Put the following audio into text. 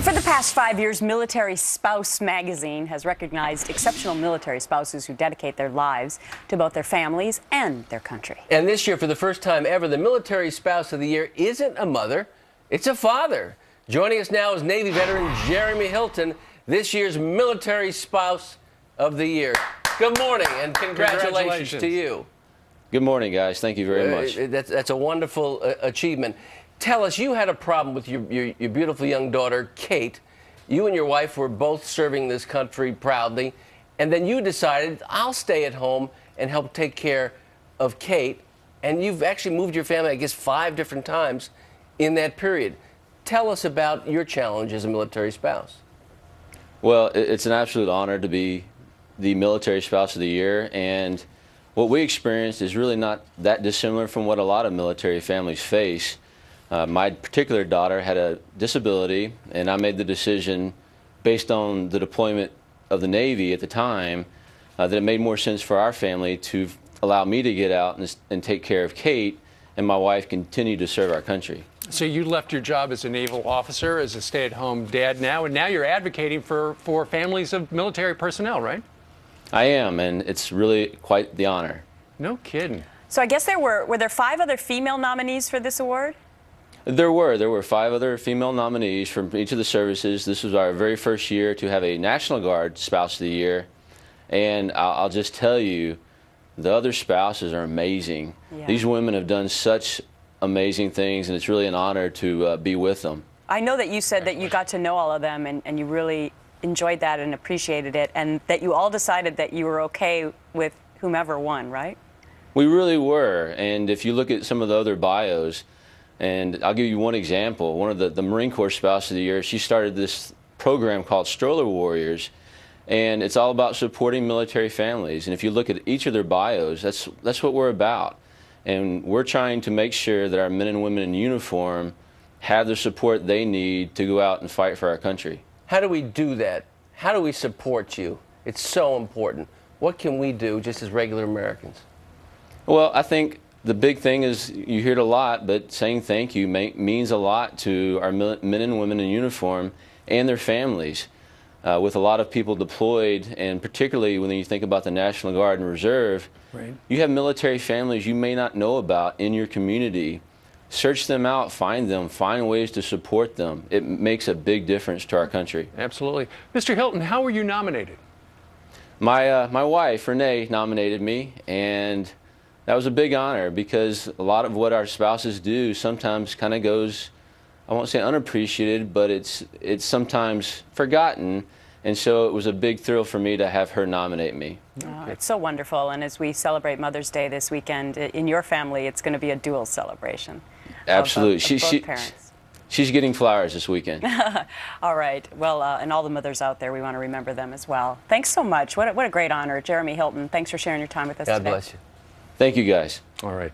Well, for the past 5 years, Military Spouse magazine has recognized exceptional military spouses who dedicate their lives to both their families and their country. And this year, for the first time ever, the Military Spouse of the Year isn't a mother, it's a father. Joining us now is Navy veteran Jeremy Hilton, this year's Military Spouse of the Year. Good morning and congratulations to you. Good morning, guys. Thank you very much. That's a wonderful achievement. Tell us, you had a problem with your beautiful young daughter, Kate. You and your wife were both serving this country proudly, and then you decided, I'll stay at home and help take care of Kate, and you've actually moved your family, I guess, 5 different times in that period. Tell us about your challenge as a military spouse. Well, it's an absolute honor to be the Military Spouse of the Year, and what we experienced is really not that dissimilar from what a lot of military families face. My particular daughter had a disability, and I made the decision, based on the deployment of the Navy at the time, that it made more sense for our family to allow me to get out and take care of Kate, and my wife continue to serve our country. So you left your job as a naval officer, as a stay-at-home dad now, and now you're advocating for families of military personnel, right? I am, and it's really quite the honor. No kidding. So I guess were there 5 other female nominees for this award? There were 5 other female nominees from each of the services. This was our very first year to have a National Guard Spouse of the Year, and I'll just tell you, the other spouses are amazing. Yeah. These women have done such amazing things, and it's really an honor to be with them. I know that you said that you got to know all of them, and you really enjoyed that and appreciated it, and that you all decided that you were okay with whomever won, right? We really were, and if you look at some of the other bios, and I'll give you one example. One of the Marine Corps Spouse of the Year, she started this program called Stroller Warriors, and it's all about supporting military families. And if you look at each of their bios, that's what we're about. And we're trying to make sure that our men and women in uniform have the support they need to go out and fight for our country. How do we do that? How do we support you? It's so important. What can we do just as regular Americans? Well, I think the big thing is, you hear it a lot, but saying thank you means a lot to our men and women in uniform and their families. With a lot of people deployed, and particularly when you think about the National Guard and Reserve, right, you have military families you may not know about in your community. Search them out, find them, find ways to support them. It makes a big difference to our country. Absolutely. Mr. Hilton, how were you nominated? My wife, Renee, nominated me, and that was a big honor, because a lot of what our spouses do sometimes kind of goes, I won't say unappreciated, but it's sometimes forgotten, and so it was a big thrill for me to have her nominate me. Oh, it's so wonderful, and as we celebrate Mother's Day this weekend, in your family, it's going to be a dual celebration. Absolutely. Of both parents. She's getting flowers this weekend. All right. Well, and all the mothers out there, we want to remember them as well. Thanks so much. What a great honor. Jeremy Hilton, thanks for sharing your time with us today. God bless you. Thank you, guys. All right.